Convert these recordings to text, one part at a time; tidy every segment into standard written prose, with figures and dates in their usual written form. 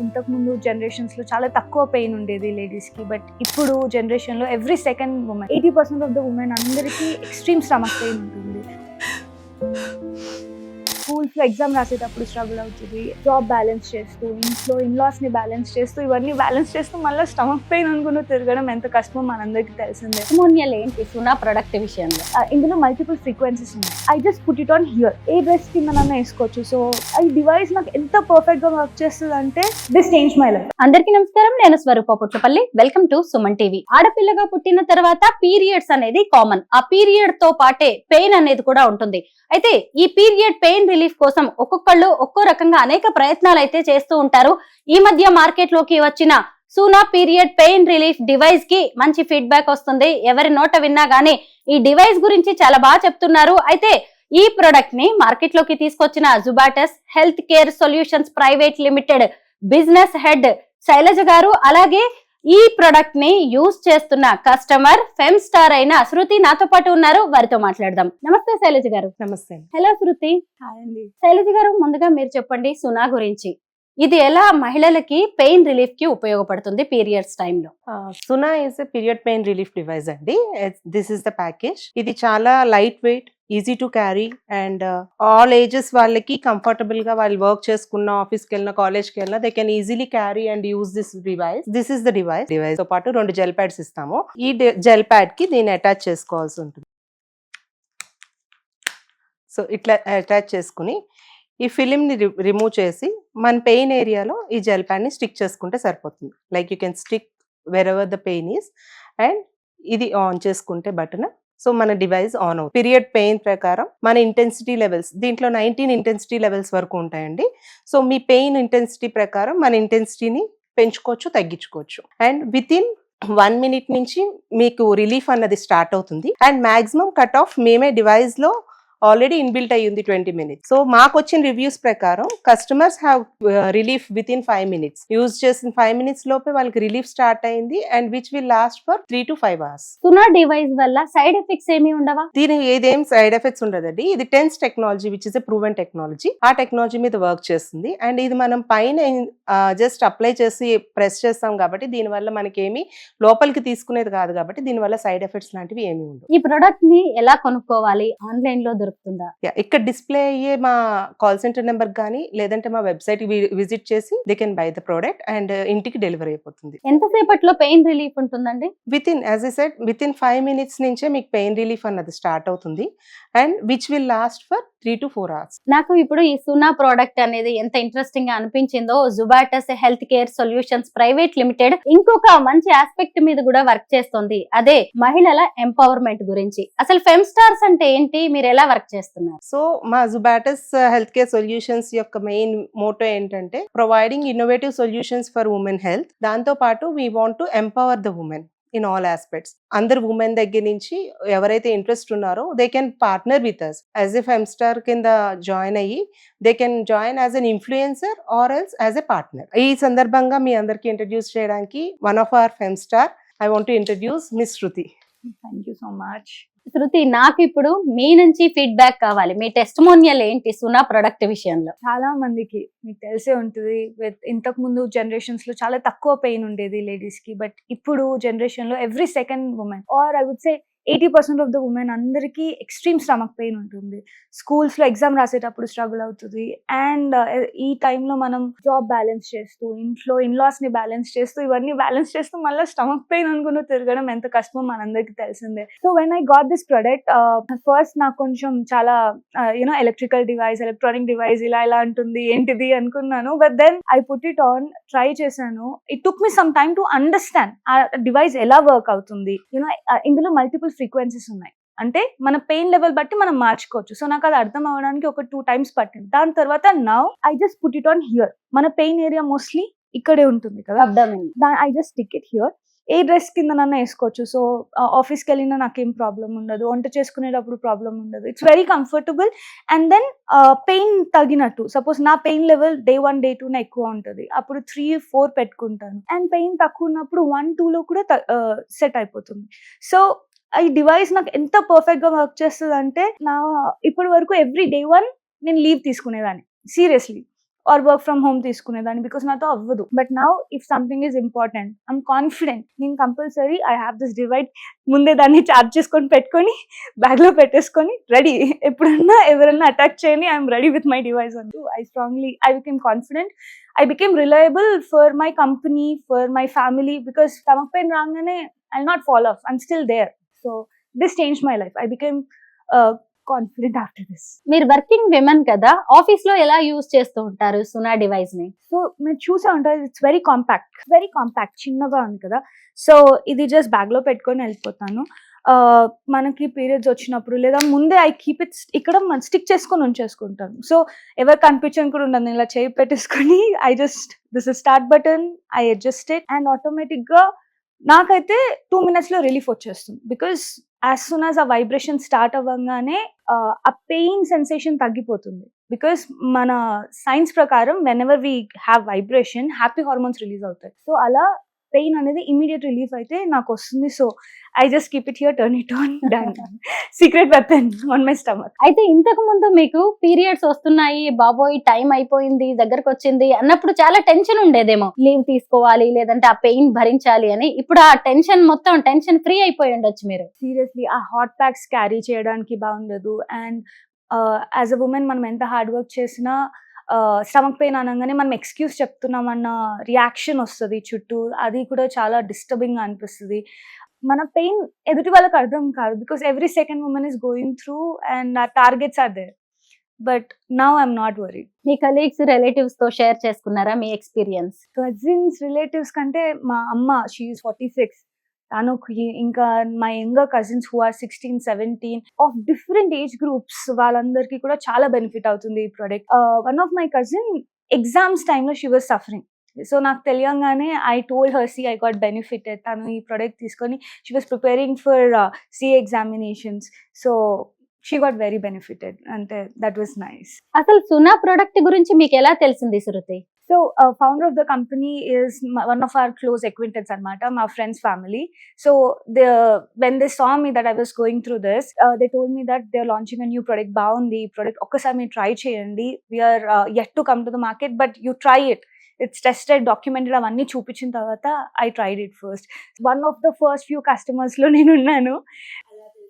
ఇంతకు ముందు జనరేషన్స్ లో చాలా తక్కువ పెయిన్ ఉండేది లేడీస్ కి, బట్ ఇప్పుడు జనరేషన్ లో every second women 80% of the women అందరికీ ఎక్స్ట్రీమ్ స్టమక్ పెయిన్ ఉంటుంది. స్కూల్స్ లో ఎగ్జామ్ రాసేటప్పుడు స్ట్రగుల్ అవుతుంది, జాబ్ బ్యాలెన్స్ చేస్తూ, ఇంట్లో ఇన్లాస్ ని బ్యాలెన్స్ చేస్తూ, ఇవన్నీ బ్యాలెన్స్ చేస్తూ మళ్ళీ స్టమక్ పెయిన్ అనుకుని తిరగడం ఎంత కష్టమో మనందరికీ తెలిసిందే. టెస్టిమోనియల్ ఏంటి సునా ప్రొడక్ట్ విషయంలో? ఇందులో మల్టిపుల్ ఫ్రీక్వెన్సీస్ ఉన్నాయి. I just put it on here. A dress కింద నన్ను వేసుకోవచ్చు. సో ఈ డివైస్ నాకు ఎంత పర్ఫెక్ట్ గా వర్క్ చేస్తుంది అంటే దిస్ చేంజ్ మై లైఫ్. అందరికీ నమస్కారం, నేను Swaroopa Putlapalli. Welcome to Suman TV. ఆడపిల్లగా పుట్టిన తర్వాత పీరియడ్స్ అనేది కామన్. ఆ పీరియడ్ తో పాటే పెయిన్ అనేది కూడా ఉంటుంది. అయితే ఈ పీరియడ్ పెయిన్ రిలీఫ్ కోసం ఒక్కొక్కళ్ళు ఒక్కో రకంగా అనేక ప్రయత్నాలు అయితే చేస్తూ ఉంటారు. ఈ మధ్య మార్కెట్ లోకి వచ్చిన సూనా పీరియడ్ పెయిన్ రిలీఫ్ డివైస్ కి మంచి ఫీడ్బ్యాక్ వస్తుంది. ఎవరి నోట విన్నా గానీ ఈ డివైస్ గురించి చాలా బాగా చెప్తున్నారు. అయితే ఈ ప్రొడక్ట్ ని మార్కెట్ లోకి తీసుకొచ్చిన Jubatus health care solutions private limited business head Shailaja గారు, అలాగే ఈ ప్రొడక్ట్ ని యూజ్ చేస్తున్న కస్టమర్ ఫెమ్ స్టార్ అయిన శృతి నాతో పాటు ఉన్నారు. వారితో మాట్లాడదాం. నమస్తే శైలజ గారు. నమస్తే. హలో శృతి. హాయ్ అండి. శైలజ గారు, ముందుగా మీరు చెప్పండి సునా గురించి. ఇది ఎలా మహిళలకి పెయిన్ రిలీఫ్ కి ఉపయోగపడుతుంది పీరియడ్స్ టైంలో? Suna is a period pain relief device అండి. This is the package. ఇది చాలా light weight, easy to carry and all ages వాళ్ళకి కంఫర్టబుల్ గా వాళ్ళు వర్క్ చేసుకున్న, ఆఫీస్కి వెళ్ళిన, కాలేజ్కి వెళ్ళిన they can easily carry and use this device. This is the device తో పాటు 2 జెల్ ప్యాడ్స్ ఇస్తాము. ఈ జెల్ ప్యాడ్ కి దీన్ని అటాచ్ చేసుకోవాల్సి ఉంటుంది. సో ఇట్లా అటాచ్ చేసుకుని ఈ ఫిలిం ని రిమూవ్ చేసి మన పెయిన్ ఏరియాలో ఈ జెల్ ప్యాడ్ ని స్టిక్ చేసుకుంటే సరిపోతుంది. Like you can stick where ever the pain is. And ఇది ఆన్ చేసుకుంటే బటన్, సో మన డివైస్ ఆన్ అవుతుంది. పీరియడ్ పెయిన్ ప్రకారం మన ఇంటెన్సిటీ లెవెల్స్, దీంట్లో 19 ఇంటెన్సిటీ లెవెల్స్ వరకు ఉంటాయండి. సో మీ పెయిన్ ఇంటెన్సిటీ ప్రకారం మన ఇంటెన్సిటీని పెంచుకోవచ్చు, తగ్గించుకోవచ్చు. అండ్ విత్ ఇన్ 1 minute నుంచి మీకు రిలీఫ్ అన్నది స్టార్ట్ అవుతుంది. అండ్ మాక్సిమం కట్ ఆఫ్ మేమే డివైస్ లో ఆల్రెడీ ఇన్బిల్ట్ అయ్యింది 20 minutes. సో మాకు వచ్చిన రివ్యూస్ ప్రకారం customers have relief within 5 minutes. Use చేసిన 5 minutes లోపే వాళ్ళకి రిలీఫ్ స్టార్ట్ అయింది. And which will last for 3 to 5 hours. Suna device వల్ల సైడ్ ఎఫెక్ట్స్ ఏమీ ఉండవా? దీనికి ఏదేం సైడ్ ఎఫెక్ట్స్ ఉండదండి. ఇది TENS technology which is a proven technology. ఆ టెక్నాలజీ మీద వర్క్ చేస్తుంది. అండ్ ఇది మనం పైన జస్ట్ అప్లై చేసి ప్రెస్ చేస్తాం కాబట్టి దీనివల్ల మనకేమి లోపలికి తీసుకునేది కాదు కాబట్టి దీనివల్ల సైడ్ ఎఫెక్ట్స్ లాంటివి ఏమి ఉండవు. ఈ ప్రొడక్ట్ ని ఎలా కొనుక్కోవాలి? ఆన్లైన్ లో దొరుకుతుందా? ఇక్కడ డిస్ప్లే అయ్యే మా కాల్ సెంటర్ నెంబర్ కానీ లేదంటే మా వెబ్సైట్ విజిట్ చేసి they can buy the product and ఇంటికి డెలివరీ అయిపోతుంది. ఎంతసేపట్లో పెయిన్ రిలీఫ్ ఉంటుందండి? As I said with in 5 minutes నుంచే మీకు పెయిన్ రిలీఫ్ అన్నది స్టార్ట్ అవుతుంది. And which will last for 3 to 4 hours. నాకు ఇప్పుడు ఈ సునా ప్రోడక్ట్ అనేది ఎంత ఇంట్రెస్టింగ్ గా అనిపించిందో, Jubatus health care solutions private limited ఇంకొక మంచి ఆస్పెక్ట్ మీద కూడా వర్క్ చేస్తుంది. అదే మహిళల ఎంపవర్మెంట్ గురించి. అసలు ఫెమ్ స్టార్స్ అంటే ఏంటి, మీరు ఎలా వర్క్ చేస్తున్నారు? సో మా జుబాటస్ హెల్త్ కేర్ సొల్యూషన్స్ యొక్క మెయిన్ మోటో ఏంటంటే providing innovative solutions for women health. దాంతో పాటు we want to empower the women in all aspects. అందరు ఉమెన్ దగ్గర నుంచి ఎవరైతే ఇంట్రెస్ట్ ఉన్నారో they can partner with us as a fem star కింద జాయిన్ అయ్యి they can join as an influencer or else as a partner. ఈ సందర్భంగా మీ అందరికి ఇంట్రడ్యూస్ చేయడానికి one of our fem star I want to introduce miss Shruti. Thank you so much. Shruti, నాకు ఇప్పుడు మీ నుంచి ఫీడ్బ్యాక్ కావాలి. మీ టెస్టిమోనియల్ ఏంటి సునా ప్రొడక్ట్ విషయంలో? చాలా మందికి మీకు తెలిసే ఉంటుంది, ఇంతకు ముందు జనరేషన్స్ లో చాలా తక్కువ పెయిన్ ఉండేది లేడీస్ కి, బట్ ఇప్పుడు జనరేషన్ లో every second women or I would say 80% of the women అందరికీ ఎక్స్ట్రీమ్ స్టమక్ పెయిన్ ఉంటుంది. స్కూల్స్ లో ఎగ్జామ్ రాసేటప్పుడు స్ట్రగుల్ అవుతుంది. అండ్ ఈ టైంలో మనం జాబ్ బ్యాలెన్స్ చేస్తూ, ఇంట్లో ఇన్లాస్ ని బ్యాలెన్స్ చేస్తూ, ఇవన్నీ బ్యాలెన్స్ చేస్తూ మళ్ళీ స్టమక్ పెయిన్ అనుకుని తిరగడం ఎంత కష్టమో మనందరికీ తెలిసిందే. So when I got this product, first నాకు కొంచెం చాలా ఎలక్ట్రికల్ డివైస్, ఎలక్ట్రానిక్ డివైస్ ఇలా ఉంటుంది ఏంటిది అనుకున్నాను. But then I put it on, try చేశాను. It took me some time to understand ఆ డివైస్ ఎలా వర్క్ అవుతుంది. ఇందులో మల్టిపుల్ ఫ్రీక్వెన్సీస్ ఉన్నాయి. అంటే మన పెయిన్ లెవెల్ బట్టి మనం మార్చుకోవచ్చు. సో నాకు అది అర్థం అవ్వడానికి ఒక 2 times పట్టింది. దాని తర్వాత now I just put it on here. మన పెయిన్ ఏరియా మోస్ట్లీ ఇక్కడే ఉంటుంది కదా, I just stick it here. A dress కింద నన్ను వేసుకోవచ్చు. సో ఆఫీస్కి వెళ్ళినా నాకేం ప్రాబ్లం ఉండదు, వంట చేసుకునేటప్పుడు ప్రాబ్లం ఉండదు. It's very comfortable. And then pain తగినట్టు, సపోజ్ నా పెయిన్ లెవెల్ day 1 day 2 ఎక్కువ ఉంటుంది, అప్పుడు 3 4 పెట్టుకుంటాను. అండ్ పెయిన్ తక్కువ ఉన్నప్పుడు 1 2 లో కూడా సెట్ అయిపోతుంది. సో ఈ డివైస్ నాకు ఎంత పర్ఫెక్ట్ గా వర్క్ చేస్తుంది అంటే, నా ఇప్పటి వరకు ఎవ్రీ day 1 నేను లీవ్ తీసుకునేదాన్ని seriously. Or work from home తీసుకునేదాన్ని బికాస్ నాతో అవ్వదు. But now if something is important I'm confident, నేను compulsory I have this device, ముందే దాన్ని చార్జ్ చేసుకొని పెట్టుకొని బ్యాగ్ లో పెట్టేసుకొని రెడీ, ఎప్పుడన్నా ఎవరన్నా అటాక్ చేయని I'm ready with my device అంటూ I became confident, I became reliable for my company, for my family, because stomach pain rangane I'll not fall off, I'm still there. So this changed my life. I became confident after this. మీరు working women కదా, office లో ఎలా use చేస్తూ ఉంటారు సునా device ని? So మీరు చూసే ఉంటారు, ఇట్స్ వెరీ కాంపాక్ట్, చిన్నగా ఉంది కదా. సో ఇది జస్ట్ బ్యాగ్ లో పెట్టుకొని వెళ్ళిపోతాను. మనకి పీరియడ్స్ వచ్చినప్పుడు లేదా ముందే ఐ కీప్ ఇట్ ఇక్కడ స్టిక్ చేసుకొని ఉంచేసుకుంటాను. సో ఎవరు కనిపించని కూడా ఉండదు, ఇలా చేయి పెట్టేసుకొని this is start button, I adjust it and automatic గా నాకైతే 2 minutes లో రిలీఫ్ వచ్చేస్తుంది. బికాస్ యాజ్ సూన్ యాజ్ ఆ వైబ్రేషన్ స్టార్ట్ అవ్వగానే ఆ పెయిన్ సెన్సేషన్ తగ్గిపోతుంది. బికాస్ మన సైన్స్ ప్రకారం when ever we have vibration happy hormones release అవుతాయి. సో అలా పెయిన్ అనేది ఇమీడియట్ రిలీఫ్ అయితే నాకు వస్తుంది. So I just keep it here, turn it on, done. Secret weapon on my stomach. అయితే ఇంతకు ముందు మీకు పీరియడ్స్ వస్తున్నాయి, బాబోయ్ టైం అయిపోయింది, దగ్గరకు వచ్చింది అన్నప్పుడు చాలా టెన్షన్ ఉండేదేమో, లీవ్ తీసుకోవాలి లేదంటే ఆ పెయిన్ భరించాలి అని. ఇప్పుడు ఆ టెన్షన్ ఫ్రీ అయిపోయి ఉండొచ్చు మీరు. సీరియస్లీ ఆ హాట్ ప్యాక్స్ క్యారీ చేయడానికి బాగుండదు. అండ్ యాజ్ అ ఉమెన్ మనం ఎంత హార్డ్ వర్క్ చేసినా స్టమక్ పెయిన్ అనగానే మనం ఎక్స్క్యూజ్ చెప్తున్నామన్న రియాక్షన్ వస్తుంది చుట్టూ, అది కూడా చాలా డిస్టర్బింగ్ గా అనిపిస్తుంది. మన పెయిన్ ఎదుటి వాళ్ళకి అర్థం కాదు, because every second woman is going through and ఆ targets are there. But now I'm not worried. మీ కలీగ్స్, రిలేటివ్స్ తో షేర్ చేసుకున్నారా మీ ఎక్స్పీరియన్స్? కజిన్స్, రిలేటివ్స్ కంటే మా అమ్మ, షీ ఈస్ 46, తను ఇంకా my younger cousins who are 16, 17 of different age groups, వాళ్ళందరికీ కూడా చాలా బెనిఫిట్ అవుతుంది ఈ product. One of my cousin exams టైంలో షీ వాజ్ సఫరింగ్. సో నాకు తెలియగానే I told her, see I got benefited. తను ఈ ప్రోడక్ట్ తీసుకొని she was preparing for CA examinations. So she got very benefited and that was nice. అసలు సునా product గురించి మీకు ఎలా తెలిసింది శృతి? So founder of the company is one of our close acquaintances anamata, my friend's family. So when they saw me that I was going through this, they told me that they're launching a new product, baagundi product okkasari meer try cheyandi, we are yet to come to the market but you try it, it's tested, documented, avanni చూపించిన తర్వాత I tried it first. One of the first few customers lo nenu unnanu.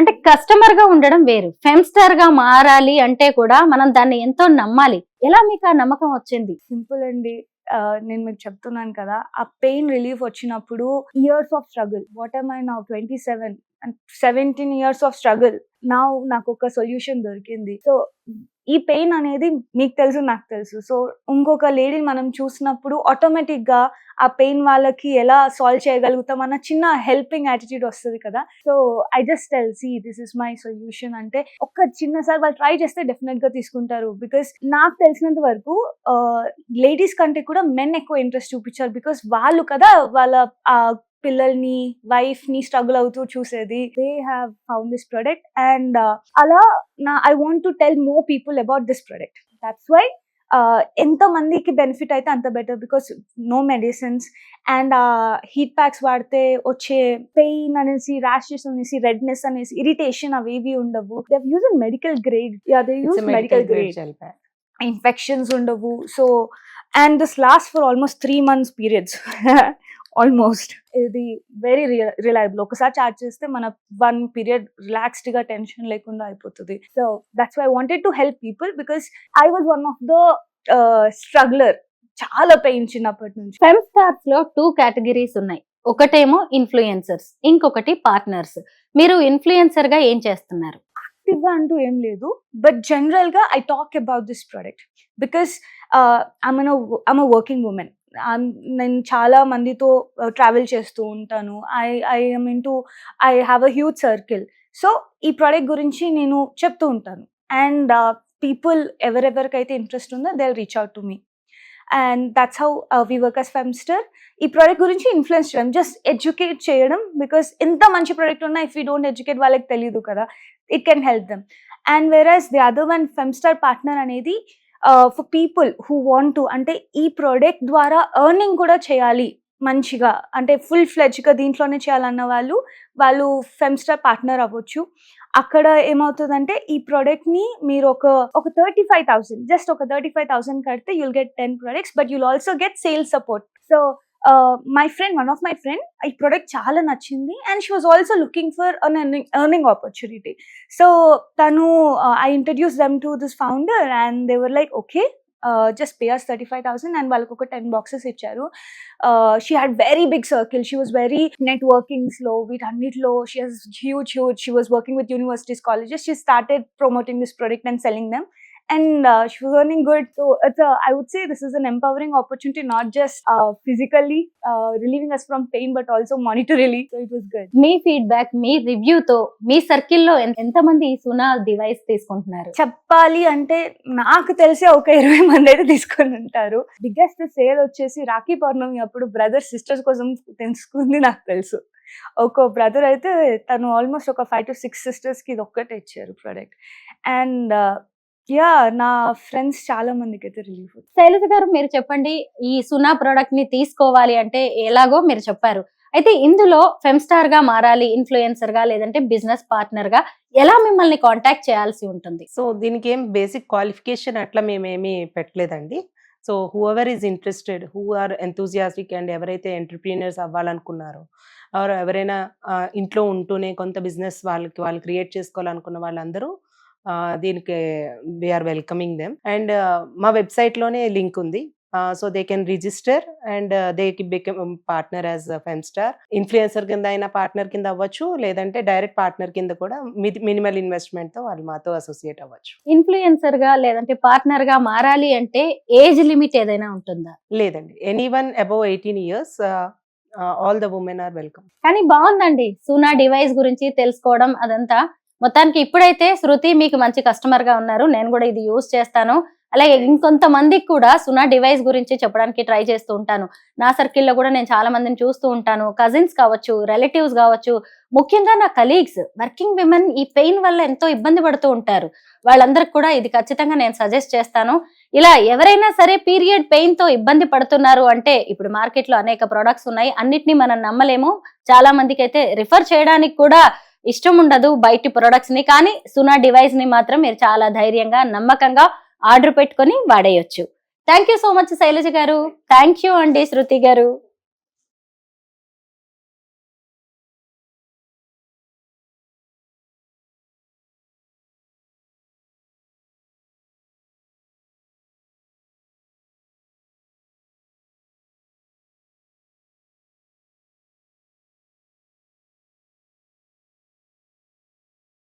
అంటే customer గా ఉండడం వేరు, ఫెమ్స్టార్ గా మారాలి అంటే కూడా మనం దాన్ని ఎంతో నమ్మాలి. ఎలా మీకు ఆ నమ్మకం వచ్చింది? సింపుల్ అండి, నేను మీకు చెప్తున్నాను కదా, ఆ పెయిన్ రిలీఫ్ వచ్చినప్పుడు years of struggle, what am I now 27 and 17 years of struggle, now నాకు ఒక సొల్యూషన్ దొరికింది. సో ఈ పెయిన్ అనేది మీకు తెలుసు, నాకు తెలుసు. సో ఇంకొక లేడీని మనం చూసినప్పుడు ఆటోమేటిక్ గా ఆ పెయిన్ వాళ్ళకి ఎలా సాల్వ్ చేయగలుగుతాం అన్న చిన్న హెల్పింగ్ యాటిట్యూడ్ వస్తుంది కదా. So I just tell, see this is my solution అంటే ఒక్క చిన్నసారి వాళ్ళు ట్రై చేస్తే డెఫినెట్ గా తీసుకుంటారు. బికాస్ నాకు తెలిసినంత వరకు లేడీస్ కంటే కూడా మెన్ ఎక్కువ ఇంట్రెస్ట్ చూపించారు. బికాస్ వాళ్ళు కదా వాళ్ళ పిల్లల్ని, వైఫ్ ని స్ట్రగుల్ అవుతూ చూసేది. They have found this product and అలా I want to tell more people about this product. That's why ఎంత మందికి బెనిఫిట్ అయితే అంత better, because no medicines and heat packs వాడితే వచ్చే పెయిన్ అనేసి, ర్యాషెస్ అనేసి, రెడ్నెస్ అనేసి, ఇరిటేషన్ అవేవి ఉండవు. They use medical grade, they use medical grade, infections ఉండవు. So and this last for almost 3 months periods almost. ఇది వెరీ రిలయబుల్. ఒకసారి చార్జ్ చేస్తే మన 1 period రిలాక్స్డ్ గా టెన్షన్ లేకుండా అయిపోతుంది. So that's why I wanted to help people, because I was one of the struggler. చాలా pain చిన్నప్పటి నుంచి. ఫెమ్స్టార్స్ లో 2 కేటగిరీస్ ఉన్నాయి, ఒకటేమో ఇన్ఫ్లుయెన్సర్స్, ఇంకొకటి పార్ట్నర్స్. మీరు ఇన్ఫ్లుయెన్సర్ గా ఏం చేస్తున్నారు? యాక్టివ్ గా అంటూ ఏం లేదు, బట్ జనరల్ గా I talk about this product because I'm a working women. నేను చాలా మందితో ట్రావెల్ చేస్తూ ఉంటాను. I have a huge circle. So ఈ ప్రోడక్ట్ గురించి నేను చెప్తూ ఉంటాను అండ్ పీపుల్ ఎవరెవరికైతే ఇంట్రెస్ట్ ఉందో they will reach out to me and that's how we work as Femstar. ఈ ప్రోడక్ట్ గురించి ఇన్ఫ్లుయెన్స్ చేయడం, జస్ట్ ఎడ్యుకేట్ చేయడం. బికాస్ ఎంత మంచి ప్రోడక్ట్ ఉన్నా ఇఫ్ యూ డోంట్ ఎడ్యుకేట్ వాళ్ళకి తెలియదు కదా, it can help them. And whereas the other one, Femstar partner అనేది for people who want to, అంటే ఈ ప్రోడక్ట్ ద్వారా ఎర్నింగ్ కూడా చేయాలి, మంచిగా అంటే ఫుల్ ఫ్లెడ్జ్గా దీంట్లోనే చేయాలన్న వాళ్ళు ఫెమ్స్టార్ పార్ట్నర్ అవ్వచ్చు. అక్కడ ఏమవుతుందంటే ఈ ప్రోడక్ట్ని మీరు ఒక 35,000 జస్ట్ ఒక 35,000 కడితే you'll get 10 products, but you'll also get sale support. So one of my friend ఈ ప్రోడక్ట్ చాలా నచ్చింది and she was also looking for an earning opportunity. So తను I introduce them to this founder and they were like okay, just pay us 35,000 and వాళ్ళకి ఒక 10 boxes ఇచ్చారు. She had very big circle. She was very networking slow వీటన్నిటిలో. She has huge. She was working with universities, colleges. She started promoting this product and selling them. And she was earning good. So I would say this is an empowering opportunity, not just physically relieving us from pain, but also monetarily. So it was good. Me feedback, me review తో మీ సర్కిల్లో ఎంత మంది ఈ సునా device తీసుకుంటున్నారు? చెప్పాలి అంటే నాకు తెలిసి ఒక 20 మంది అయితే తీసుకొని ఉంటారు. బిగ్గెస్ట్ సేల్ వచ్చేసి రాఖీ పౌర్ణమి అప్పుడు బ్రదర్ సిస్టర్స్ కోసం తెలుసుకుంది నాకు తెలుసు. ఒక బ్రదర్ అయితే తను ఆల్మోస్ట్ ఒక 5 to 6 సిస్టర్స్ కి ఇది ఒక్కటే ఇచ్చారు ప్రోడక్ట్. అండ్ నా ఫ్రెండ్స్ చాలా మందికి అయితే రిలీఫ్. శైలజ గారు, మీరు చెప్పండి, ఈ సునా ప్రోడక్ట్ ని తీసుకోవాలి అంటే ఎలాగో మీరు చెప్పారు. అయితే ఇందులో ఫెమ్స్టార్ గా మారాలి, ఇన్ఫ్లుయెన్సర్ గా లేదంటే బిజినెస్ పార్ట్నర్ గా ఎలా మిమ్మల్ని కాంటాక్ట్ చేయాల్సి ఉంటుంది? సో దీనికి ఏం బేసిక్ క్వాలిఫికేషన్ అట్లా మేమేమి పెట్టలేదండి. So whoever is interested, who are enthusiastic and ఎవరైతే ఎంటర్ప్రీనర్స్ అవ్వాలనుకున్నారో, ఎవరైనా ఇంట్లో ఉంటూనే కొంత బిజినెస్ వాళ్ళు క్రియేట్ చేసుకోవాలనుకున్న వాళ్ళందరూ దీనికి వీఆర్ వెల్కమింగ్ దెమ్. అండ్ మా వెబ్సైట్లోనే లింక్ ఉంది. So they can register and they become partner as Femstar. Influencer కింద అయినా పార్ట్నర్ కింద అవ్వచ్చు, లేదంటే డైరెక్ట్ పార్ట్నర్ కింద కూడా మినిమల్ ఇన్వెస్ట్మెంట్ తో వాళ్ళు మాతో అసోసియేట్ అవ్వచ్చు. ఇన్ఫ్లుయెన్సర్ గా లేదంటే పార్ట్నర్ గా మారాలి అంటే ఏజ్ లిమిట్ ఏదైనా ఉంటుందా? లేదండి, anyone above 18 years, all the women are welcome. కానీ బాగుందండి సునా డివైస్ గురించి తెలుసుకోవడం అదంతా. మొత్తానికి ఇప్పుడైతే శృతి మీకు మంచి కస్టమర్ గా ఉన్నారు. నేను కూడా ఇది యూజ్ చేస్తాను. అలాగే ఇంకొంతమందికి కూడా సునా డివైస్ గురించి చెప్పడానికి ట్రై చేస్తూ ఉంటాను. నా సర్కిల్లో కూడా నేను చాలా మందిని చూస్తూ ఉంటాను. కజిన్స్ కావచ్చు, రిలేటివ్స్ కావచ్చు, ముఖ్యంగా నా కలీగ్స్, వర్కింగ్ విమెన్ ఈ పెయిన్ వల్ల ఎంతో ఇబ్బంది పడుతూ ఉంటారు. వాళ్ళందరికి కూడా ఇది ఖచ్చితంగా నేను సజెస్ట్ చేస్తాను. ఇలా ఎవరైనా సరే పీరియడ్ పెయిన్ తో ఇబ్బంది పడుతున్నారు అంటే ఇప్పుడు మార్కెట్ లో అనేక ప్రొడక్ట్స్ ఉన్నాయి. అన్నిటినీ మనం నమ్మలేము. చాలా మందికి అయితే రిఫర్ చేయడానికి కూడా ఇష్టం ఉండదు బయటి ప్రొడక్ట్స్ ని. కానీ సునా డివైస్ ని మాత్రం మీరు చాలా ధైర్యంగా, నమ్మకంగా ఆర్డర్ పెట్టుకొని వాడేయొచ్చు. Thank you so much Shailaja garu. Thank you అండి శృతి గారు.